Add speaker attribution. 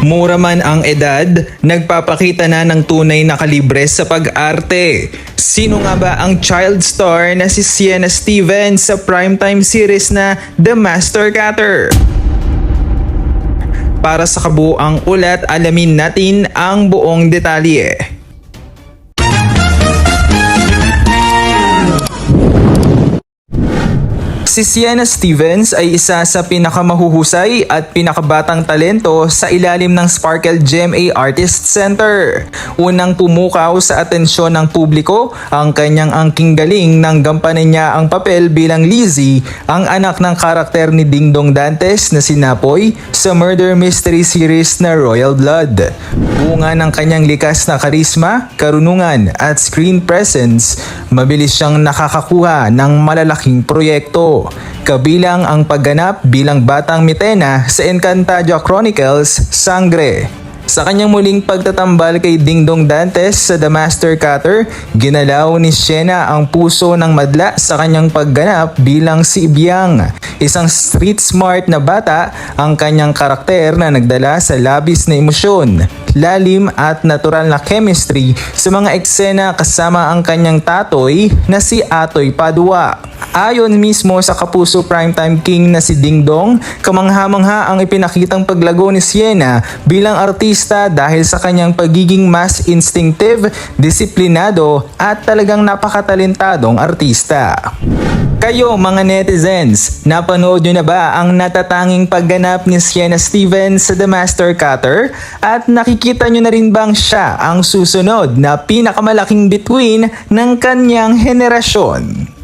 Speaker 1: Mura man ang edad, nagpapakita na ng tunay na kalibre sa pag-arte. Sino nga ba ang child star na si Sienna Stevens sa primetime series na The Master Cutter? Para sa kabuuang ulat, alamin natin ang buong detalye. Si Sienna Stevens ay isa sa pinakamahuhusay at pinakabatang talento sa ilalim ng Sparkle GMA Artist Center. Unang pumukaw sa atensyon ng publiko ang kanyang angking galing nang gampanan niya ang papel bilang Lizzie, ang anak ng karakter ni Dingdong Dantes na si Napoy sa murder mystery series na Royal Blood. Bunga ng kanyang likas na karisma, karunungan at screen presence, mabilis siyang nakakakuha ng malalaking proyekto. Kabilang ang pagganap bilang Batang Mitena sa Encantadia Chronicles, Sangre. Sa kanyang muling pagtatambal kay Dingdong Dantes sa The Master Cutter, ginalaw ni Sienna ang puso ng madla sa kanyang pagganap bilang si Ibiang. Isang street smart na bata, ang kanyang karakter na nagdala sa labis na emosyon, lalim at natural na chemistry sa mga eksena kasama ang kanyang tatoy na si Atoy Padua. Ayon mismo sa kapuso primetime king na si Dingdong, kamangha-mangha ang ipinakitang paglago ni Sienna bilang artista dahil sa kanyang pagiging mas instinctive, disiplinado at talagang napakatalentadong artista. Kayo mga netizens, napanood nyo na ba ang natatanging pagganap ni Sienna Stevens sa The Master Cutter? At nakikita nyo na rin bang siya ang susunod na pinakamalaking bituin ng kanyang henerasyon?